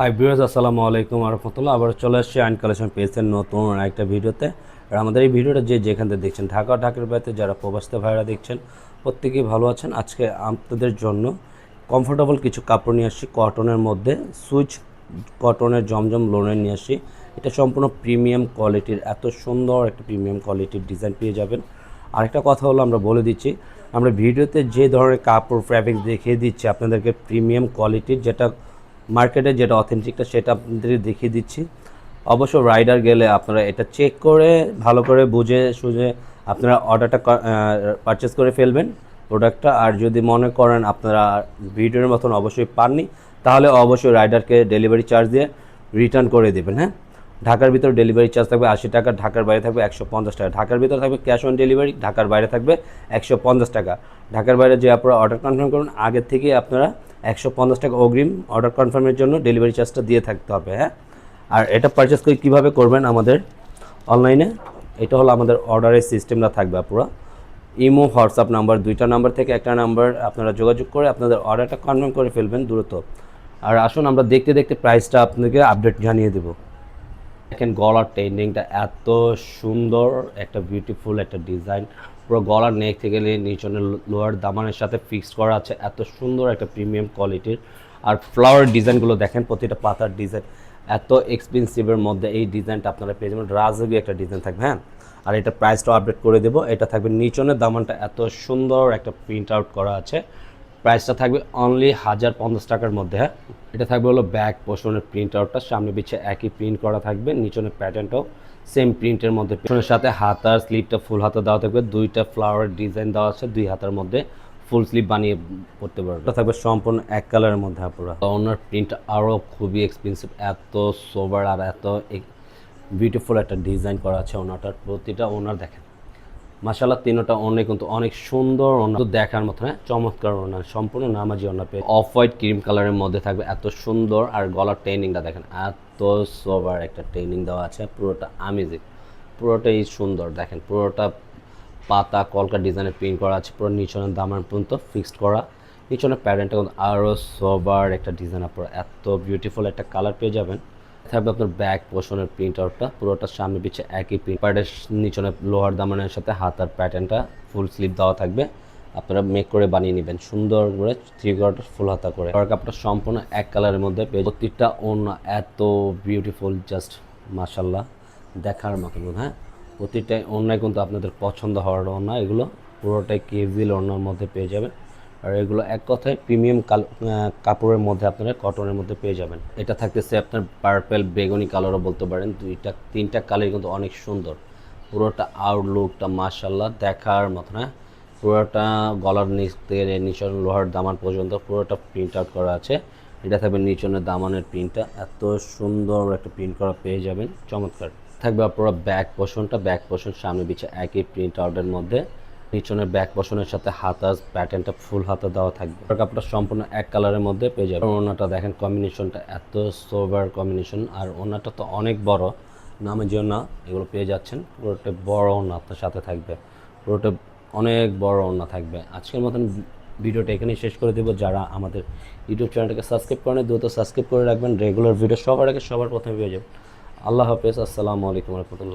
Hi viewers, আসসালামু আলাইকুম ওয়া রাহমাতুল্লাহ। আবার চলে আসছি আইন কালেকশন পেজের নতুন একটা ভিডিওতে। আর আমাদের এই ভিডিওটা যেখান থেকে দেখছেন, ঢাকা ঢাকার বাইরে যারা প্রবাসী ভাইরা দেখছেন, প্রত্যেকেই ভালো আছেন। আজকে আপনাদের জন্য কমফোর্টেবল কিছু কাপড় নিয়ে আসছি কটনের মধ্যে, সুইচ কটনের জমজম লোনের নিয়ে আসছি। এটা সম্পূর্ণ প্রিমিয়াম কোয়ালিটির, এত সুন্দর একটা প্রিমিয়াম কোয়ালিটির ডিজাইন পেয়ে যাবেন। আরেকটা কথা হলো, আমরা বলে দিচ্ছি, আমরা ভিডিওতে যে ধরনের কাপড় ফ্যাব্রিক দেখিয়ে দিচ্ছি আপনাদেরকে প্রিমিয়াম কোয়ালিটির, যেটা মার্কেটে যেটা অথেন্টিকটা সেটা আপনাদের দেখিয়ে দিচ্ছি। অবশ্য রাইডার গেলে আপনারা এটা চেক করে ভালো করে বুঝে সুঝে আপনারা অর্ডারটা পারচেস করে ফেলবেন প্রোডাক্টটা। আর যদি মনে করেন আপনারা ভিডিওর মতন অবশ্যই পাননি, তাহলে অবশ্যই রাইডারকে ডেলিভারি চার্জ দিয়ে রিটার্ন করে দেবেন। হ্যাঁ, ঢাকার ভিতরে ডেলিভারি চার্জ থাকবে 80 টাকা, ঢাকার বাইরে থাকবে 150 টাকা। ঢাকার ভিতরে থাকবে ক্যাশ অন ডেলিভারি, ঢাকার বাইরে থাকবে 150 টাকা। ঢাকার বাইরে যে আপনারা অর্ডার কনফার্ম করুন, আগের থেকে আপনারা 150 টাকা অগ্রিম অর্ডার কনফার্মের জন্য ডেলিভারি চার্জটা দিয়ে থাকতে হবে। হ্যাঁ, আর এটা পারচেস করে কীভাবে করবেন আমাদের অনলাইনে, এটা হলো আমাদের অর্ডারের সিস্টেমটা থাকবে পুরো। ইমো হোয়াটসঅ্যাপ নাম্বার, দুইটা নাম্বার থেকে একটা নাম্বার আপনারা যোগাযোগ করে আপনাদের অর্ডারটা কনফার্ম করে ফেলবেন দ্রুত। আর আসুন আমরা দেখতে দেখতে প্রাইসটা আপনাকে আপডেট জানিয়ে দেবো। দেখেন গলার টেন্ডিংটা এত সুন্দর, একটা বিউটিফুল একটা ডিজাইন, পুরো গলার নেক থেকে নিচনের লোয়ার দামানের সাথে ফিক্সড করা আছে, এত সুন্দর একটা প্রিমিয়াম কোয়ালিটির। আর ফ্লাওয়ার ডিজাইনগুলো দেখেন, প্রতিটা পাতার ডিজাইন এত এক্সপেন্সিভের মধ্যে এই ডিজাইনটা আপনারা পেয়ে যাবেন। রাজকীয় একটা ডিজাইন থাকবে। হ্যাঁ, আর এটা প্রাইসটাও আপডেট করে দেবো। এটা থাকবে নিচনের দামানটা এত সুন্দর একটা প্রিন্ট আউট করা আছে, প্রাইসটা থাকবে অনলি 1050 টাকার মধ্যে। হ্যাঁ, এটা থাকবে হলো ব্যাক পোর্শনের প্রিন্ট আউটটা, সামনে পিছে একই প্রিন্ট করা থাকবে, নিচনের প্যাটার্নটাও সেম প্রিন্টের মধ্যে। পিছনের সাথে হাতার স্লিপটা ফুল হাতা দেওয়া থাকবে, দুইটা ফ্লাওয়ার ডিজাইন দেওয়া আছে, দুই হাতার মধ্যে ফুল স্লিপ বানিয়ে পড়তে পারবে। এটা থাকবে সম্পূর্ণ এক কালারের মধ্যে। পুরো ওনার প্রিন্ট আরও খুবই এক্সপেন্সিভ, এত সোবার আর এত বিউটিফুল একটা ডিজাইন করা আছে ওনাটার। প্রতিটা ওনার দেখেন মাশাআল্লাহ, তিনটা ওনা কিন্তু অনেক সুন্দর, ওনা দেখার মতো। হ্যাঁ, চমৎকার ওনা, সম্পূর্ণ নামাজি ওনা পেয়ে অফ হোয়াইট ক্রিম কালারের মধ্যে থাকবে, এত সুন্দর। আর গলার ট্রেনিংটা দেখেন, এত সোবার একটা ট্রেনিং দেওয়া আছে, পুরোটা আমেজিং, পুরোটাই সুন্দর। দেখেন পুরোটা পাতা কলকা ডিজাইনের প্রিন্ট করা আছে, পুরো নিচনের দামান পর্যন্ত ফিক্সড করা, নিচনের প্যাটার্নটা কিন্তু আরও সোবার একটা ডিজাইন, আপনারা এত বিউটিফুল একটা কালার পেয়ে যাবেন। থাকবে আপনার ব্যাক পোর্শনের প্রিন্ট আউটটা, পুরোটা সামনে পিছে একই প্রিন্ট, প্যাডের নিচনে লোহার দামানের সাথে হাতার প্যাটার্নটা ফুল স্লিভ দেওয়া থাকবে। আপনারা মেক করে বানিয়ে নেবেন সুন্দর করে, থ্রি কোয়ার্টার ফুল হাতা করে। আর কাপড়টা সম্পূর্ণ এক কালারের মধ্যে পেয়ে, প্রত্যেকটা ওড়না এত বিউটিফুল, জাস্ট মাশাল্লাহ, দেখার মতন। হ্যাঁ, প্রতিটা ওড়নায় কিন্তু আপনাদের পছন্দ হওয়ার ওড়না, এগুলো পুরোটাই কেভিল ওড়নার মধ্যে পেয়ে যাবেন। আর এগুলো এক কথায় প্রিমিয়াম কাপড়ের মধ্যে আপনারা কটনের মধ্যে পেয়ে যাবেন। এটা থাকতেছে আপনার পার্পেল বেগুনি কালারও বলতে পারেন, দুইটা তিনটা কালার কিন্তু অনেক সুন্দর। পুরোটা আউটলুকটা মাশাল্লাহ দেখার মতো। হ্যাঁ, পুরোটা গলার নিচ থেকে নিচন লোহার দামান পর্যন্ত পুরোটা প্রিন্ট আউট করা আছে। এটা থাকবে নিচনের দামানের প্রিন্টটা, এত সুন্দর একটা প্রিন্ট করা পেয়ে যাবেন, চমৎকার থাকবে। পুরো ব্যাক পোর্শনটা, ব্যাক পোর্শন সামনে পিছে একই প্রিন্ট আউটের মধ্যে, নিচনের ব্যাক পোর্শনের সাথে হাতা প্যাটার্নটা ফুল হাতা দেওয়া থাকবে। কাপড়টা সম্পূর্ণ এক কালারের মধ্যে পেয়ে যাবে। ওনাটা দেখেন কম্বিনেশনটা এত সোবার কম্বিনেশন, আর ওনাটা তো অনেক বড়, নামে যে না এগুলো পেয়ে যাচ্ছেন। পুরোটা বড় ওনা আপনার সাথে থাকবে, পুরোটা অনেক বড় ওনা থাকবে। আজকের মতন ভিডিওটা এখানেই শেষ করে দেবো। যারা আমাদের ইউটিউব চ্যানেলটাকে সাবস্ক্রাইব করেন, দ্রুত সাবস্ক্রাইব করে রাখবেন, রেগুলার ভিডিও সবার আগে সবার প্রথমে পেয়ে যাবেন। আল্লাহ হাফেজ, আসসালামু আলাইকুম রহমতুল্লাহ।